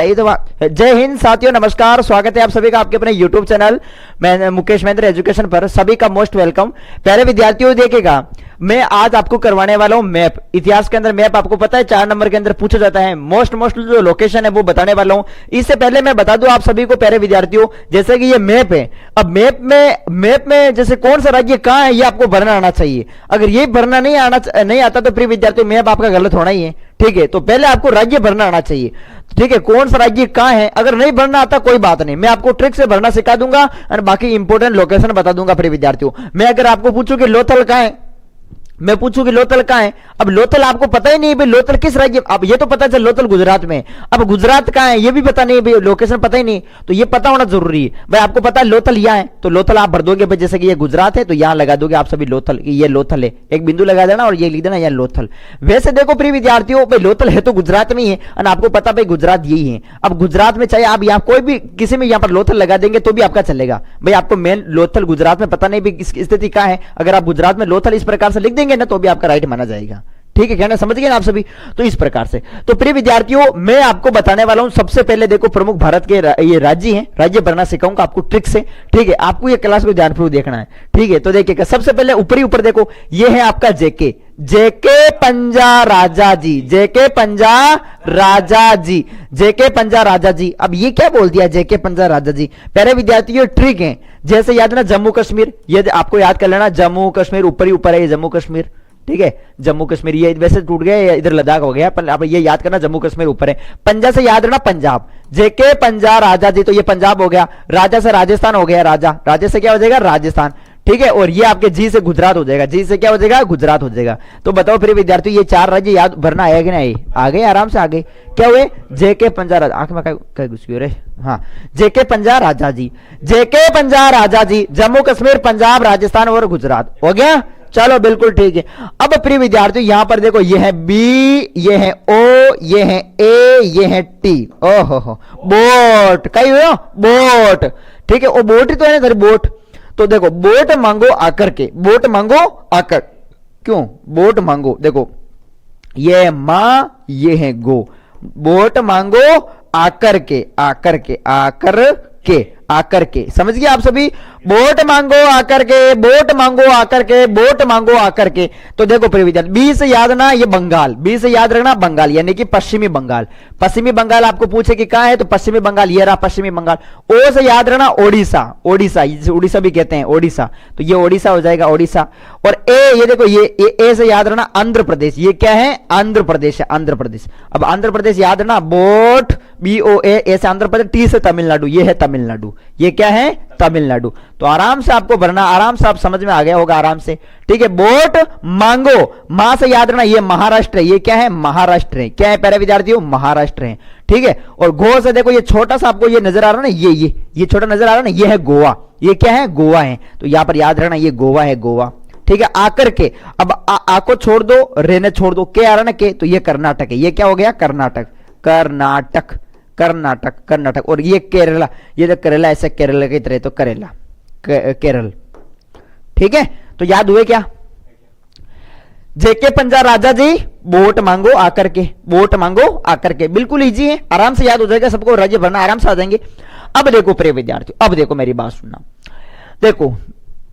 जय हिंद साथियों, नमस्कार। स्वागत है आप सभी का आपके अपने YouTube चैनल मैं मुकेश महेंद्र एजुकेशन पर। सभी का मोस्ट वेलकम। प्यारे विद्यार्थियों, देखिएगा मैं आज आपको करवाने वाला हूं मैप। इतिहास के अंदर मैप आपको पता है 4 नंबर के अंदर पूछा जाता है। मोस्ट जो लोकेशन है वो बताने वाला हूं। इससे पहले मैं बता दूं आप सभी को प्यारे विद्यार्थियों, जैसे कि ये मैप है। अब मैप में जैसे कौन सा राज्य कहां है ये आपको भरना आना चाहिए। अगर ये भरना नहीं आता तो प्रिय विद्यार्थियों मैप आपका गलत होना ही है। ठीक है, तो पहले आपको राज्य भरना आना चाहिए। ठीक है, कौन सा राज्य कहां है। अगर नहीं भरना आता कोई बात नहीं, मैं आपको ट्रिक से भरना सिखा दूंगा और बाकी इंपोर्टेंट लोकेशन बता दूंगा प्रिय विद्यार्थियों। मैं अगर आपको पूछूं कि लोथल कहां है, मैं पूछूं कि लोथल कहां है। अब लोथल आपको पता ही नहीं भाई लोथल किस राज्य। अब ये तो पता चल लोथल गुजरात में, अब गुजरात कहां है ये भी पता नहीं भाई, लोकेशन पता ही नहीं। तो ये पता होना जरूरी है भाई। आपको पता है लोथल यहां है तो लोथल आप भर दोगे भाई। जैसे कि ये गुजरात है तो यहां लगा दोगे आप सभी लोथल, ये लोथल है। एक बिंदु लगा देना और ये लिख देना यह लोथल। वैसे देखो प्रिय विद्यार्थियों, भाई लोथल है तो गुजरात में ही है और आपको पता भाई गुजरात यही है। अब गुजरात में चाहे आप यहाँ कोई भी किसी में यहाँ पर लोथल लगा देंगे तो भी आपका चलेगा भाई। आपको मेन लोथल गुजरात में पता नहीं भाई स्थिति कहां है। अगर आप गुजरात में लोथल इस प्रकार से लिख देंगे ना तो भी आपका राइट माना जाएगा। ठीक है, कहना समझ गए ना आप सभी। तो इस प्रकार से तो प्रिय विद्यार्थियों मैं आपको बताने वाला हूं। सबसे पहले देखो प्रमुख भारत के ये राज्य हैं, राज्य भरना सिखाऊंगा आपको ट्रिक से। ठीक है, आपको ये क्लास को ध्यानपूर्वक देखना है। ठीक है, तो देखिएगा सबसे पहले ऊपर देखो ये है आपका जेके पंजा राजा जी, जेके पंजा राजा जी, जेके पंजा राजा जी। अब ये क्या बोल दिया जेके पंजा राजा जी। प्यारे विद्यार्थियों ट्रिक है, जैसे याद ना जम्मू कश्मीर, ये आपको याद कर लेना। जम्मू कश्मीर ऊपर है ये जम्मू कश्मीर। ठीक है, जम्मू कश्मीर ये वैसे टूट गया, इधर लद्दाख हो गया, पर आप ये याद करना जम्मू कश्मीर ऊपर है। पंजा से याद रखना पंजाब, जेके पंजा राजा जी, तो ये पंजाब हो गया। राजा से राजस्थान हो गया, राजा से क्या हो जाएगा राजस्थान। ठीक है, और ये आपके जी से गुजरात हो जाएगा, जी से क्या हो जाएगा गुजरात हो जाएगा। तो बताओ फिर विद्यार्थियों ये 4 राज्य याद भरना आया कि नहीं। आगे आराम से आगे क्या हुए जेके पंजा राजा, आंख में क्या घुसी हो रहे। हाँ, जेके पंजा राजा जी, जेके पंजा राजा जी, जम्मू कश्मीर पंजाब राजस्थान और गुजरात हो गया। चलो बिल्कुल ठीक है। अब प्रिय विद्यार्थियों यहां पर देखो ये है बी, ये है ओ, ये है ए, ये है टी। ओहो हो, बोट कहीं हुआ बोट। ठीक है, वो बोट ही तो है ना बोट। तो देखो बोट मांगो आकर के, बोट मांगो आकर, क्यों बोट मांगो। देखो ये है मां, ये है गो। बोट मांगो आकर के, आकर के, आकर के, आकर के। समझ गए आप सभी। बोट मांगो आकर के, बोट मांगो आकर के, बोट मांगो आकर के। तो देखो प्रिय विद्यार्थी बी से याद ना ये बंगाल, बी से याद रखना बंगाल यानी कि पश्चिमी बंगाल। पश्चिमी बंगाल आपको पूछे कि कहां है तो पश्चिमी बंगाल ये रहा पश्चिमी बंगाल। ओ से याद रखना ओडिशा, ओडिशा उड़ीसा भी कहते हैं ओडिशा, तो ये ओडिशा हो जाएगा ओडिशा। और ए ये देखो ये ए से याद रखना आंध्र प्रदेश, ये क्या है आंध्र प्रदेश है, आंध्र प्रदेश। अब आंध्र प्रदेश याद रखना बोट BOA, ए से आंध्र प्रदेश, टी से तमिलनाडु, ये है तमिलनाडु, ये क्या है तमिलनाडु। तो आराम से आपको भरना, आराम से आप समझ में आ गया होगा आराम से। ठीक है, बोट मांगो, मां से याद रखना ये महाराष्ट्र है, ये क्या है महाराष्ट्र है। क्या है प्यारे विद्यार्थियों महाराष्ट्र है। ठीक है, और गो से देखो ये छोटा सा आपको ये नजर आ रहा है ना, ये छोटा नजर आ रहा है ना, ये है गोवा, ये क्या है गोवा है। तो यहां पर याद रखना ये गोवा है गोवा। ठीक है, आकर के। अब आ को छोड़ दो, रेने छोड़ दो, के आ रहा ना के, तो ये कर्नाटक है, ये क्या हो गया कर्नाटक, कर्नाटक, कर्नाटक, कर्नाटक। और ये केरला, ये तो केरला ऐसे केरला की तरह, तो करेला केरल। ठीक है, तो याद हुए क्या जेके पंजा राजा जी, बोट मांगो आकर के, बोट मांगो आकर के। बिल्कुल इजी है, आराम से याद हो जाएगा सबको, राज्य भरना आराम से आ जाएंगे। अब देखो प्रिय विद्यार्थियों, अब देखो मेरी बात सुनना। देखो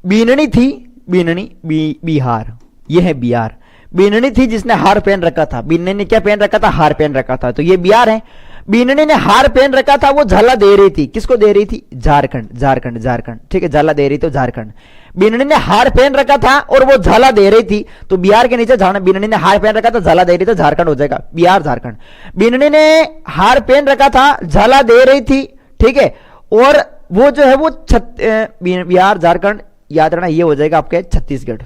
बीननी थी, बीननी बिहार, ये है बिहार। बीननी थी जिसने हार पहन रखा था, बीननी ने क्या पहन रखा था हार पहन रखा था, तो ये बिहार है। बीननी ने हार पहन रखा था, वो झाला दे रही थी, किसको दे रही थी झारखंड, झारखंड, झारखंड। ठीक है, झाला दे रही थी झारखंड। बीननी ने हार पहन रखा था और वो झाला दे रही थी, तो बिहार के नीचे झाड़ा, बीननी ने हार पहन रखा था झाला दे रही थी, झारखंड हो जाएगा बिहार झारखंड। बीननी ने हार पहन रखा था झाला दे रही थी। ठीक है, और वो जो है वो बिहार झारखंड याद रखना ये हो जाएगा आपके छत्तीसगढ़,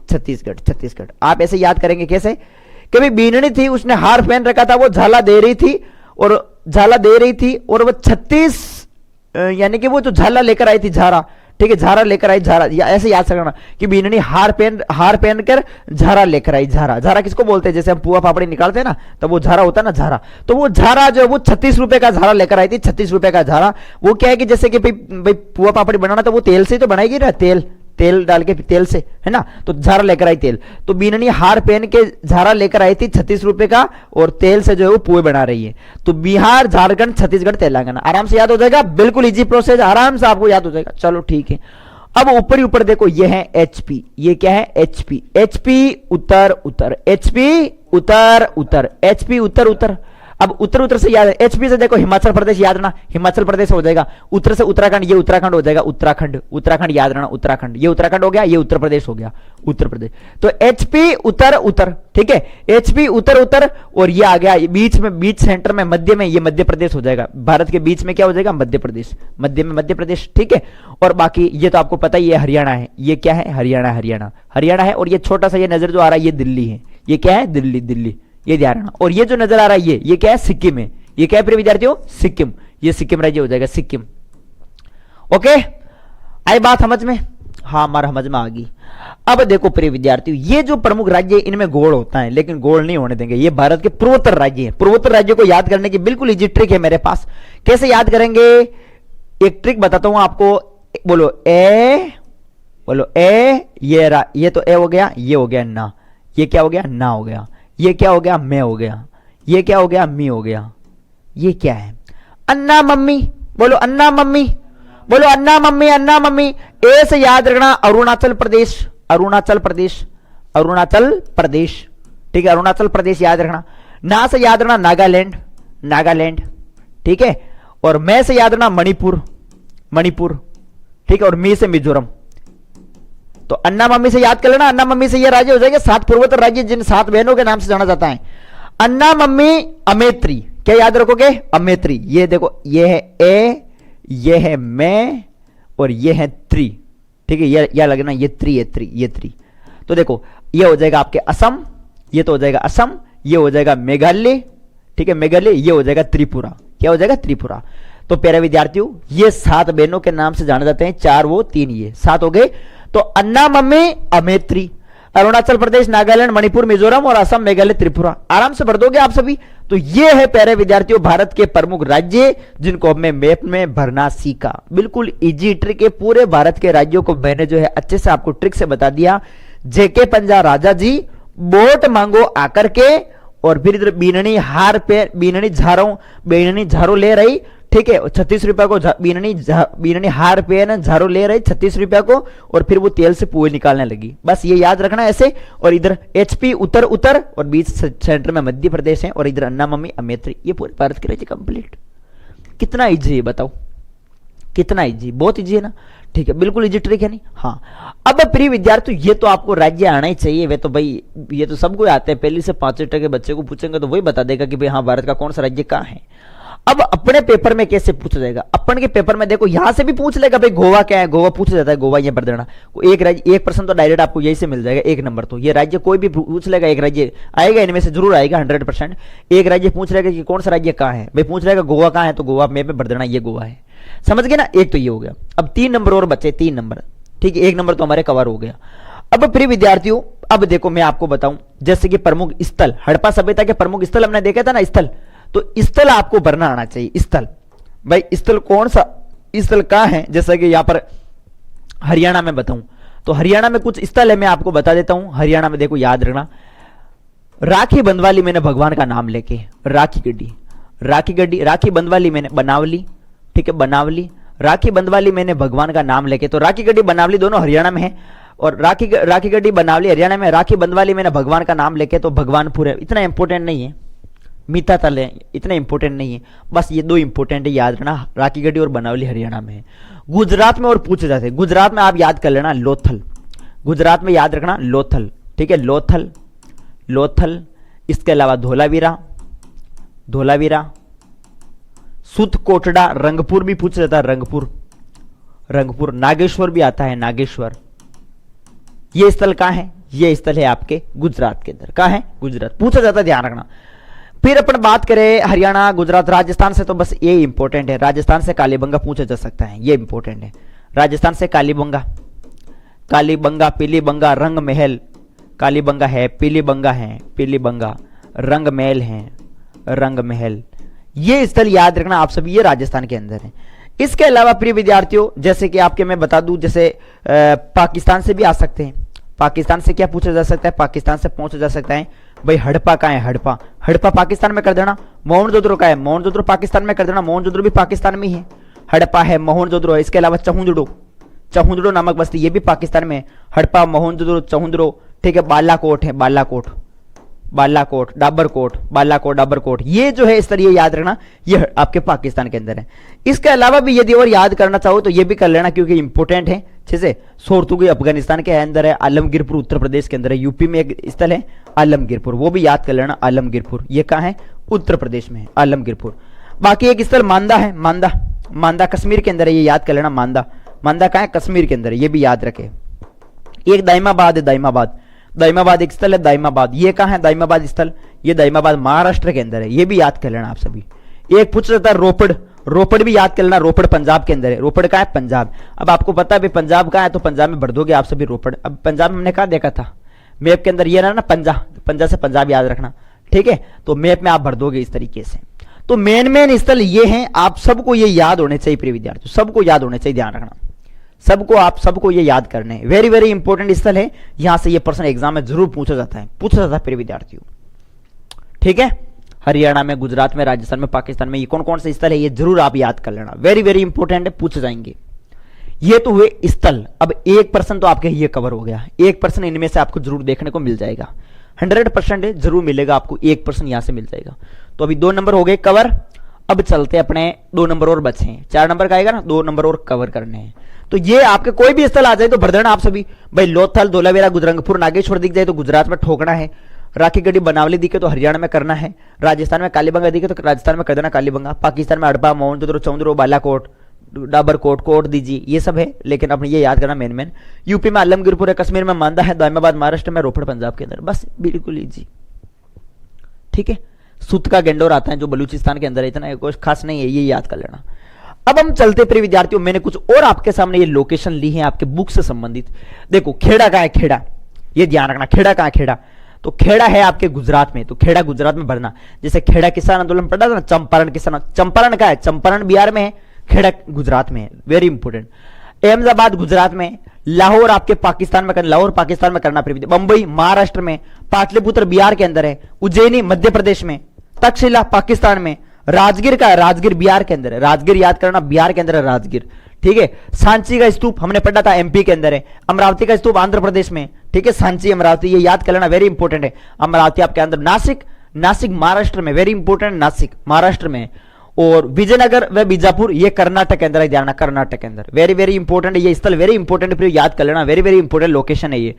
छत्तीसगढ़, छत्तीसगढ़। आप ऐसे याद करेंगे कैसे कि भाई बीननी थी उसने हार पहन रखा था, वो झाला दे रही थी और झाला दे रही थी और वो 36 यानी कि वो जो झाला लेकर आई थी झारा। ठीक है, झारा लेकर आई, झारा ऐसे याद रखना कि बीननी हार पहन कर झारा लेकर आई। झारा, झारा किसको बोलते हैं, जैसे हम पुआ पापड़ी निकालते हैं ना तो वो झारा होता है ना झारा। तो वो झारा जो है वो 36 रुपए का झारा लेकर आई थी, 36 रुपए का झारा। वो क्या है कि जैसे कि भाई पुआ पापड़ी बनाना तो वो तेल से तो बनाएगी ना, तेल तेल डाल के, तेल से, है ना, तो झारा लेकर आई तेल, तो बीननी हार पहन के झारा लेकर आई थी 36 रुपए का, और तेल से जो है वो पुए बना रही है। तो बिहार, झारखंड, छत्तीसगढ़, तेलंगाना, आराम से याद हो जाएगा, बिल्कुल इजी प्रोसेस, आराम से आपको याद हो जाएगा। चलो ठीक है, अब ऊपर ही ऊपर देखो, ये है एचपी, ये क्या है HP, HP Uttar Uttar, HP Uttar Uttar, HP Uttar Uttar. अब उत्तर उत्तर से याद है, एचपी से देखो हिमाचल प्रदेश याद रखना, हिमाचल प्रदेश हो जाएगा, उत्तर से उत्तराखंड, ये उत्तराखंड हो जाएगा, उत्तराखंड, उत्तराखंड याद रखना, उत्तराखंड, ये उत्तराखंड हो गया, ये उत्तर प्रदेश हो गया, उत्तर प्रदेश। तो एचपी उत्तर उत्तर, ठीक है, एचपी उत्तर उत्तर, और ये आ गया बीच में, बीच सेंटर में, मध्य में, ये मध्य प्रदेश हो जाएगा, भारत के बीच में क्या हो जाएगा, मध्य प्रदेश, मध्य में मध्य प्रदेश, ठीक है। और बाकी ये तो आपको पता ही है, हरियाणा है, ये क्या है, हरियाणा, हरियाणा, हरियाणा है, और ये छोटा सा ये नजर जो आ रहा है, ये दिल्ली है, ये क्या है, दिल्ली, दिल्ली, ये ध्यान रखना। और ये जो नजर आ रहा है, ये क्या है, सिक्किम है, ये क्या है प्रिय विद्यार्थियों, सिक्किम, ये सिक्किम राज्य हो जाएगा, सिक्किम। ओके, आई बात समझ में, हाँ हमारा समझ में आ गई। अब देखो प्रिय विद्यार्थियों, ये जो प्रमुख राज्य है इनमें गोल होता है, लेकिन गोल नहीं होने देंगे, ये भारत के पूर्वोत्तर राज्य हैं। पूर्वोत्तर राज्यों को याद करने की बिल्कुल इजी ट्रिक है मेरे पास। कैसे याद करेंगे, एक ट्रिक बताता हूं आपको, बोलो ए, बोलो ए, ये तो ए हो गया, ये हो गया ना, ये क्या हो गया, ना हो गया, ये क्या हो गया, मैं हो गया, ये क्या हो गया, मी हो गया, ये क्या है, अन्ना मम्मी, बोलो अन्ना मम्मी, बोलो अन्ना मम्मी, अन्ना मम्मी। ए से याद रखना अरुणाचल प्रदेश, अरुणाचल प्रदेश, अरुणाचल प्रदेश, ठीक है, अरुणाचल प्रदेश याद रखना। ना से याद रखना नागालैंड, नागालैंड, ठीक है। और मैं से याद रखना मणिपुर, मणिपुर, ठीक है। और मी से मिजोरम। तो अन्ना मम्मी से याद कर लेना, अन्ना मम्मी से ये राज्य हो जाएगा 7 पूर्वोत्तर राज्य जिन 7 बहनों के नाम से जाना जाता है। अन्ना मम्मी अमेत्री, क्या याद रखोगे, अमेत्री। ये देखो, ये है ए, ये है मैं, और ये है त्री, ठीक है, ये लगना, ये त्री है, त्री, ये त्री। तो देखो ये हो जाएगा आपके असम, ये तो हो जाएगा असम, ये हो जाएगा मेघालय, ठीक है, मेघालय, ये हो जाएगा त्रिपुरा, क्या हो जाएगा, त्रिपुरा। तो प्यारे विद्यार्थियों, ये 7 बहनों के नाम से जाने जाते हैं, 4 वो 3 ये, 7 हो गए। तो अन्ना मम्मी अमेत्री, अरुणाचल प्रदेश, नागालैंड, मणिपुर, मिजोरम और असम, मेघालय, त्रिपुरा, आराम से भर दोगे आप सभी। तो ये है प्यारे विद्यार्थियों भारत के प्रमुख राज्य जिनको हमने मैप में भरना सीखा। बिल्कुल इजी ट्रिक है, पूरे भारत के राज्यों को मैंने जो है अच्छे से आपको ट्रिक से बता दिया। जेके पंजा राजा जी, वोट मांगो आकर के, और फिर इधर बीननी हार पे, बीननी झारों ले रही, ठीक है, 36 रुपया को बीननी हार पे ना झाड़ू ले रही 36 रुपया को, और फिर वो तेल से पुए निकालने लगी। बस ये याद रखना ऐसे। और इधर एचपी उत्तर उत्तर, और बीच सेंटर में मध्य प्रदेश है, और इधर अन्ना मम्मी अमेत्री। ये पूरे भारत के राज्य कंप्लीट। कितना इजी है बताओ, कितना इजी, बहुत इजी है ना, ठीक है, बिल्कुल इजी ट्रिक है नहीं। हाँ, अब प्रिय विद्यार्थी, ये तो आपको राज्य आना ही चाहिए, वे तो भाई ये तो सबको आते हैं, पहली से 5 के बच्चे को पूछेंगे तो वही बता देगा कि भाई हाँ भारत का कौन सा राज्य कहाँ है। अब अपने पेपर में कैसे पूछा जाएगा, अपन के पेपर में देखो यहां से भी पूछ लेगा भाई गोवा क्या है, गोवा पूछ जाता है, गोवा ये भर देना। एक राज्य, एक प्रश्न तो डायरेक्ट आपको यही से मिल जाएगा, 1 नंबर तो ये राज्य कोई भी पूछ लेगा, एक राज्य आएगा, इनमें से जरूर आएगा 100%। एक राज्य पूछ लेगा कि कौन सा राज्य कहाँ है, भाई पूछ लेगा गोवा कहाँ है, तो गोवा मैप में भर देना, ये गोवा है। समझ गए ना, एक तो ये हो गया। अब 3 नंबर और बचे, 3 नंबर, ठीक है, 1 नंबर तो हमारे कवर हो गया। अब प्रिय विद्यार्थियों, अब देखो मैं आपको बताऊं, जैसे कि प्रमुख स्थल, हड़प्पा सभ्यता के प्रमुख स्थल हमने देखा था ना, स्थल, तो स्थल आपको भरना आना चाहिए। स्थल, भाई स्थल कौन सा स्थल कहां है, जैसा कि यहां पर हरियाणा में बताऊं, तो हरियाणा में कुछ स्थल है, मैं आपको बता देता हूं। हरियाणा में देखो याद रखना, राखी बंधवाली मैंने भगवान का नाम लेके, राखी गड्डी, राखी गड्डी, राखी बंधवाली मैंने बनावली, ठीक है, बनावली, राखी बंधवाली मैंने भगवान का नाम लेके, तो राखी गड्डी बनावली दोनों हरियाणा में है, और राखी गड्डी बनावली हरियाणा में, राखी बंधवाली मैंने भगवान का नाम लेके, तो भगवानपुर है। इतना इंपॉर्टेंट नहीं है, मीठा तल है, इतना इंपॉर्टेंट नहीं है, बस ये 2 इंपॉर्टेंट है, याद रखना, राखी गड्डी और बनावली हरियाणा में है। गुजरात में और पूछे जाते हैं, गुजरात में आप याद कर लेना लोथल, गुजरात में याद रखना लोथल, ठीक है, लोथल, लोथल। इसके अलावा धोलावीरा, धोलावीरा, सुत कोटड़ा, रंगपुर भी पूछ जाता है, रंगपुर, रंगपुर, नागेश्वर भी आता है, नागेश्वर। ये स्थल कहां है, ये स्थल है आपके गुजरात के अंदर, कहां है, गुजरात, पूछा जाता है, ध्यान रखना। फिर अपन बात करें हरियाणा, गुजरात, राजस्थान से, तो बस ये इंपॉर्टेंट है, राजस्थान से कालीबंगा पूछा जा सकता है, ये इंपॉर्टेंट है, राजस्थान से कालीबंगा, कालीबंगा, पीलीबंगा, रंग महल, कालीबंगा है, पीलीबंगा है, पीलीबंगा, रंग महल है, रंग महल। ये स्थल याद रखना आप सभी, ये राजस्थान के अंदर है। इसके अलावा प्रिय विद्यार्थियों, जैसे कि आपके मैं बता दूं, जैसे पाकिस्तान से भी आ सकते हैं। पाकिस्तान से क्या पूछा जा सकता है? पाकिस्तान से पूछा जा सकता है भाई हड़प्पा कहाँ है? हड़प्पा, हड़प्पा पाकिस्तान में कर देना। मोहनजोदड़ो का है? मोहनजोदड़ो पाकिस्तान में कर देना। मोहनजोदड़ो भी पाकिस्तान में ही है। हड़प्पा है, मोहनजोदड़ो है। इसके अलावा चहुंजड़ो, चहुंजड़ो नामक बस्ती, ये भी पाकिस्तान में। हड़प्पा, मोहनजोदड़ो, चहुंजड़ो, ठीक है। बालाकोट है, बालाकोट, बालाकोट, डाबरकोट, बालाकोट, डाबरकोट, ये जो है इस तरह याद रखना, ये आपके पाकिस्तान के अंदर है। इसके अलावा भी यदि और याद करना चाहो तो ये भी कर लेना, क्योंकि इंपोर्टेंट है। जैसे सोरतुगी अफगानिस्तान के अंदर है, आलमगीरपुर उत्तर प्रदेश के अंदर है, यूपी में एक स्थल है आलमगीरपुर, वो भी याद कर लेना। आलमगीरपुर ये कहाँ है? उत्तर प्रदेश में है आलमगीरपुर। बाकी एक स्थल मांदा है, मांदा, मांदा कश्मीर के अंदर है, ये याद कर लेना। मांदा, मांदा कहाँ है? कश्मीर के अंदर है, ये भी याद रखे। एक दाइमाबाद है, दाइमाबाद, दाइमाबाद एक स्थल है, दाइमाबाद, ये कहाँ है? दाइमाबाद स्थल, ये दाइमाबाद महाराष्ट्र के अंदर है, ये भी याद कर लेना आप सभी। एक पूछ सकता है रोपड़, रोपड़ भी याद कर लेना, रोपड़ पंजाब के अंदर है। रोपड़ कहाँ है? पंजाब। अब आपको पता है पंजाब कहाँ है, तो पंजाब में भर दोगे आप सभी रोपड़। अब पंजाब में हमने कहाँ देखा था? मैप के अंदर ये ना पंजा, पंजा से पंजाब याद रखना, ठीक है। तो मैप में आप भर दोगे इस तरीके से। तो मेन मेन स्थल ये हैं, आप सबको ये याद होने चाहिए प्रिय विद्यार्थियों, सबको याद होने चाहिए, ध्यान रखना सबको, आप सबको ये याद करने हैं। वेरी वेरी इंपॉर्टेंट स्थल है, यहां से ये प्रश्न एग्जाम में जरूर पूछा जाता है, पूछा जाता है प्रिय विद्यार्थियों, ठीक है। हरियाणा में, गुजरात में, राजस्थान में, पाकिस्तान में, ये कौन कौन से स्थल है ये जरूर आप याद कर लेना, वेरी वेरी इंपॉर्टेंट है, पूछे जाएंगे। ये तो हुए स्थल। अब 1% तो आपके ये कवर हो गया, 1% इनमें से आपको जरूर देखने को मिल जाएगा, 100% है, जरूर मिलेगा आपको, 1% यहां से मिल जाएगा। तो अभी 2 नंबर हो गए कवर। अब चलते अपने 2 नंबर और बचे हैं, 4 नंबर का आएगा ना, 2 नंबर और कवर करने हैं। तो ये आपके कोई भी स्थल आ जाए तो भर देना आप सभी भाई। लोथल, धोलावीरा, गुजरंगपुर, नागेश्वर दिख जाए तो गुजरात में ठोकना है। राखीगढ़ी, बनावली दिखे तो हरियाणा में करना है। राजस्थान में कालीबंगा दिखे तो राजस्थान में कर देना कालीबंगा। पाकिस्तान में हड़प्पा, मोहनजोदड़ो, चौंदरो, बालाकोट, डाबरकोट, कोट दीजिए, ये सब है, लेकिन अपने ये याद करना मेन मेन। यूपी में आलमगीरपुर है, कश्मीर में मांदा है, दाइमाबाद महाराष्ट्र में, रोपड़ पंजाब के अंदर, बस बिल्कुल इजी, ठीक है। सुत का गेंडोर आता है जो बलूचिस्तान के अंदर है, इतना कुछ खास नहीं है, ये याद कर लेना। अब हम चलते प्रिय विद्यार्थियों, मैंने कुछ और आपके सामने ये लोकेशन ली है आपके बुक से संबंधित। देखो खेड़ा का है, खेड़ा, ये ध्यान रखना, खेड़ा का है? खेड़ा, तो खेड़ा है आपके गुजरात में, तो खेड़ा गुजरात में भरना। जैसे खेड़ा किसान आंदोलन पढ़ा था ना, चंपारण किसान, चंपारण का है? चंपारण बिहार में है, खेड़ा गुजरात में है, वेरी इंपोर्टेंट। अहमदाबाद गुजरात में, लाहौर आपके पाकिस्तान में करना, लाहौर पाकिस्तान में करना, मुंबई महाराष्ट्र में, पाटलिपुत्र बिहार के अंदर है, उज्जैनी मध्य प्रदेश में, तक्षशिला पाकिस्तान में, राजगीर का है, राजगीर बिहार के अंदर है, राजगीर याद करना, बिहार के अंदर है राजगीर, ठीक है। सांची का स्तूप हमने पढ़ा था एमपी के अंदर है। अमरावती का स्तूप आंध्र प्रदेश में, ठीक है। सांची, अमरावती, ये याद कर लेना, वेरी इंपॉर्टेंट है। अमरावती आपके अंदर, नासिक, नासिक महाराष्ट्र में, वेरी इंपॉर्टेंट, नासिक महाराष्ट्र में। और विजयनगर व बीजापुर ये कर्नाटक के अंदर है, ध्यान, कर्नाटक के अंदर, वेरी वेरी इंपॉर्टेंट है ये स्थल, वेरी इंपॉर्टेंट, फिर याद कर लेना, वेरी वेरी इंपॉर्टेंट लोकेशन है ये।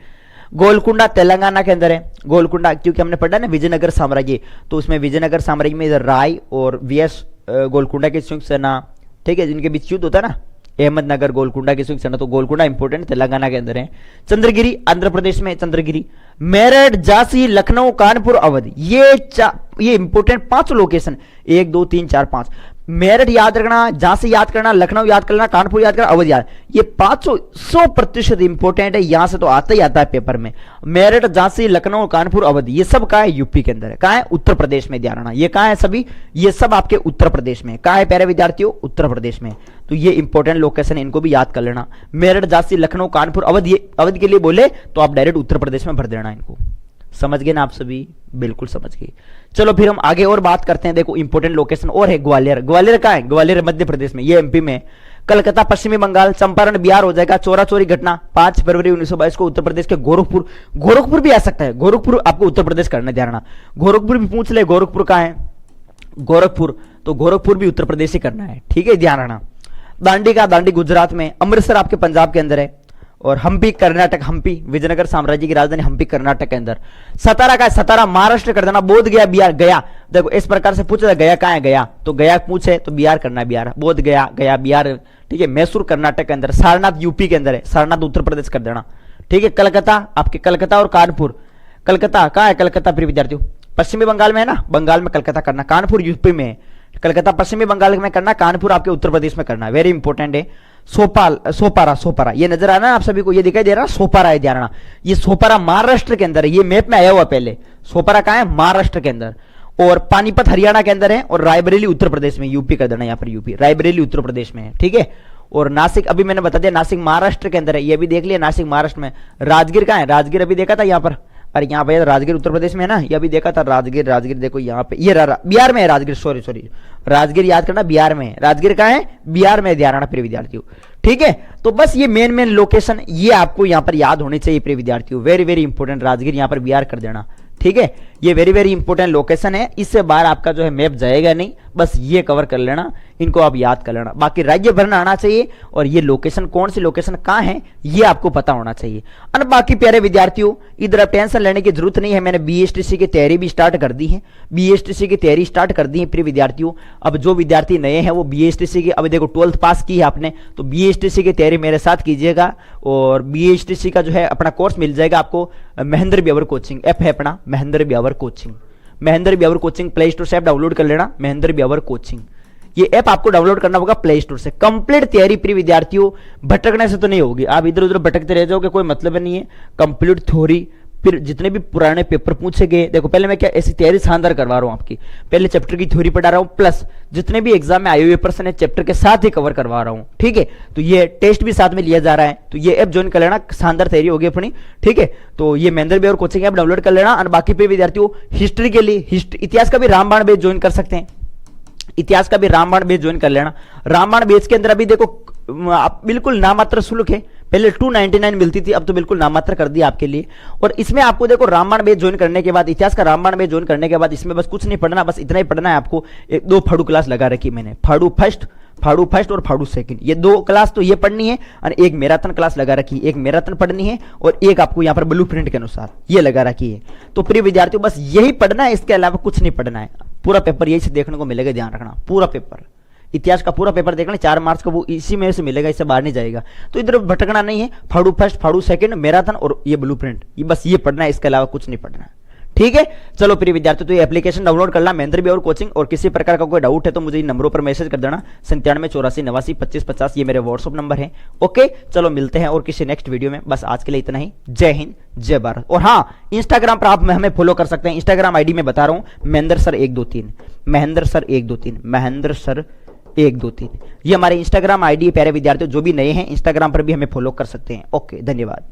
गोलकुंडा तेलंगाना के अंदर है, गोलकुंडा, क्योंकि हमने पढ़ा ना विजयनगर साम्राज्य, तो उसमें विजयनगर साम्राज्य में इधर राय और वीएस गोलकुंडा की संयुक्त सेना, ठीक है, जिनके बीच युद्ध होता है ना, अहमदनगर गोलकुंडा की संयुक्त सेना, तो गोलकुंडा इंपोर्टेंट तेलंगाना के अंदर है। चंद्रगिरी आंध्र प्रदेश में, चंद्रगिरी, मेरठ, झांसी, लखनऊ, कानपुर, अवध, ये इंपोर्टेंट 5 लोकेशन, 1 2 3 4 5। मेरठ याद रखना, झांसी याद करना, लखनऊ याद करना, कानपुर याद करना, अवध याद, ये 500% इंपोर्टेंट है, यहां से तो आता ही आता है पेपर में। मेरठ, झांसी, लखनऊ, कानपुर, अवध, ये सब कहाँ है? यूपी के अंदर है। कहाँ है? उत्तर प्रदेश में, ध्यान रखना, ये कहाँ है सभी? ये सब आपके उत्तर प्रदेश में। कहाँ है प्यारे विद्यार्थियों? उत्तर प्रदेश में। तो ये इंपॉर्टेंट लोकेशन, इनको भी याद कर लेना, मेरठ, झांसी, लखनऊ, कानपुर, अवध, ये अवध के लिए बोले तो आप डायरेक्ट उत्तर प्रदेश में भर देना इनको। समझ गए ना आप सभी? बिल्कुल समझ गए। चलो फिर हम आगे और बात करते हैं। देखो इंपोर्टेंट लोकेशन और है, ग्वालियर, ग्वालियर कहाँ है? ग्वालियर मध्य प्रदेश में, ये एमपी में। कलकत्ता पश्चिमी बंगाल, चंपारण बिहार हो जाएगा। चोरा चोरी घटना 5 फरवरी 1922 को उत्तर प्रदेश के गोरखपुर, गोरखपुर भी आ सकता है, गोरखपुर आपको उत्तर प्रदेश करना, ध्यान रखना, गोरखपुर भी पूछ ले, गोरखपुर कहाँ है? गोरखपुर, तो गोरखपुर भी उत्तर प्रदेश ही करना है, ठीक है, ध्यान रखना। दांडी का, दांडी गुजरात में। अमृतसर आपके पंजाब के अंदर है। और हम्पी कर्नाटक, हम्पी विजयनगर साम्राज्य की राजधानी, हम्पी कर्नाटक के अंदर। सतारा का, सतारा महाराष्ट्र कर देना। बोध गया बिहार, गया, देखो इस प्रकार से पूछा गया कहाँ है? गया, तो गया पूछे तो बिहार करना है, बिहार। बोध गया, गया बिहार, ठीक है। मैसूर कर्नाटक के अंदर। सारनाथ यूपी के अंदर है, सारनाथ उत्तर प्रदेश कर देना, ठीक है। कलकत्ता आपके, कलकत्ता और कानपुर, कलकत्ता कहाँ है? कलकत्ता प्रिय विद्यार्थियों पश्चिमी बंगाल में है ना, बंगाल में कलकत्ता करना। कानपुर यूपी में है, कलकत्ता पश्चिमी बंगाल में करना, कानपुर आपके उत्तर प्रदेश में करना, वेरी इंपॉर्टेंट है। सोपारा, सोपारा ये नजर आ रहा है आप सभी को, ये दिखाई दे रहा है, सोपारा है, ध्यान रखना। ये सोपारा महाराष्ट्र के अंदर है, ये मैप में आया हुआ पहले। सोपारा कहाँ है? महाराष्ट्र के अंदर। और पानीपत हरियाणा के अंदर है, और रायबरेली उत्तर प्रदेश में, यूपी कर देना यहाँ पर, यूपी रायबरेली उत्तर प्रदेश में है, ठीक है। और नासिक अभी मैंने बता दिया नासिक महाराष्ट्र के अंदर है, ये भी देख लिया नासिक महाराष्ट्र में। राजगीर कहाँ है, राजगीर अभी देखा था यहाँ पर, अरे यहाँ पे राजगीर उत्तर प्रदेश में है ना, ये अभी देखा था राजगीर, राजगीर देखो यहाँ पे, ये बिहार में है राजगीर, सॉरी राजगीर याद करना, बिहार में है राजगीर, कहाँ है, बिहार में ध्यान रखना प्रिय विद्यार्थियों, ठीक है। तो बस ये मेन लोकेशन ये आपको यहाँ पर याद होनी चाहिए प्रिय विद्यार्थियों, वेरी वेरी इंपॉर्टेंट, राजगीर यहाँ पर बिहार कर देना, ठीक है। ये वेरी वेरी इंपॉर्टेंट लोकेशन है, इससे बाहर आपका जो है मैप जाएगा नहीं, बस ये कवर कर लेना, इनको आप याद कर लेना। बाकी राज्य भरना आना चाहिए, और ये लोकेशन कौन सी लोकेशन कहाँ है ये आपको पता होना चाहिए। और बाकी प्यारे विद्यार्थियों इधर अब टेंशन लेने की जरूरत नहीं है, मैंने बीएसटीसी की तैयारी भी स्टार्ट कर दी है, बीएसटीसी की तैयारी स्टार्ट कर दी है प्रिय विद्यार्थियों। अब जो विद्यार्थी नए हैं वो बीएसटीसी की, अब देखो 12th पास की है आपने, तो बीएसटीसी की तैयारी मेरे साथ कीजिएगा, और बीएसटीसी का जो है अपना कोर्स मिल जाएगा आपको, महेंद्र ब्यावर कोचिंग ऐप है अपना, Mahendra Beawar coaching, Mahendra Beawar coaching play store से ऐप डाउनलोड कर लेना, महेंद्र ब्यावर कोचिंग, ये ऐप आपको डाउनलोड करना होगा प्ले स्टोर से। कंप्लीट तैयारी प्रिय विद्यार्थियों, भटकने से तो नहीं होगी, आप इधर उधर भटकते रह जाओगे, कोई मतलब नहीं है। कंप्लीट थ्योरी, फिर जितने भी पुराने पेपर पूछे गए, देखो पहले मैं क्या ऐसी तैयारी शानदार करवा रहा हूं आपकी, पहले चैप्टर की थ्योरी पढ़ा रहा हूं, प्लस जितने भी एग्जाम में आए हुए प्रश्न है चैप्टर के साथ ही कवर करवा रहा हूं, ठीक है। तो ये टेस्ट भी साथ में लिया जा रहा है, तो ये ऐप ज्वाइन कर लेना, शानदार तैयारी होगी अपनी, ठीक है। तो ये Mahendra Beawar coaching app download कर लेना। और बाकी पे विद्यार्थियों हिस्ट्री के लिए इतिहास का भी रामबाण बेच ज्वाइन कर सकते हैं, इतिहास का भी रामबाण बेच ज्वाइन कर लेना। रामबाण बेच के अंदर अभी देखो बिल्कुल नामात्र शुल्क है, पहले 299 मिलती थी, अब तो बिल्कुल नामात्र कर दिया आपके लिए। और इसमें आपको देखो रामबाण बेच ज्वाइन करने के बाद, इतिहास का रामबाण बेच ज्वाइन करने के बाद इसमें बस कुछ नहीं पढ़ना, बस इतना ही पढ़ना है आपको। एक दो फाड़ू क्लास लगा रखी मैंने, फाड़ू फर्स्ट और फाड़ू सेकंड, ये दो क्लास तो ये पढ़नी है, और एक मैराथन क्लास लगा रखी है, एक मैराथन पढ़नी है, और एक आपको यहाँ पर ब्लूप्रिंट के अनुसार ये लगा रखी है। तो प्रिय विद्यार्थियों बस यही पढ़ना है, इसके अलावा कुछ नहीं पढ़ना है। पूरा पेपर यही से देखने को मिलेगा, ध्यान रखना, पूरा पेपर इतिहास का पूरा पेपर देखना 4 मार्च का, वो इसी में से मिलेगा, इससे बाहर नहीं जाएगा। तो इधर भटकना नहीं है, फाड़ू फर्स्ट, फाड़ू सेकंड, मैराथन और ये ब्लूप्रिंट, ये बस ये पढ़ना है, इसके अलावा कुछ नहीं पढ़ना है, ठीक है। चलो प्रिय विद्यार्थियों तो ये एप्लीकेशन डाउनलोड करना, महेंद्र ब्यावर कोचिंग, और किसी प्रकार का कोई डाउट है तो मुझे इन नंबरों पर मैसेज कर देना, 9784892550, ये मेरे व्हाट्सअप नंबर है। ओके चलो मिलते हैं और किसी नेक्स्ट वीडियो में, बस आज के लिए इतना ही। जय हिंद जय भारत। और हाँ, इंस्टाग्राम पर आप हमें फॉलो कर सकते हैं, इंस्टाग्राम आईडी में बता रहा हूं, Mahendra sir 123, Mahendra sir 123, Mahendra sir 123, ये हमारे इंस्टाग्राम आईडी है। प्यारे विद्यार्थियों जो भी नए हैं इंस्टाग्राम पर भी हमें फॉलो कर सकते हैं। ओके धन्यवाद।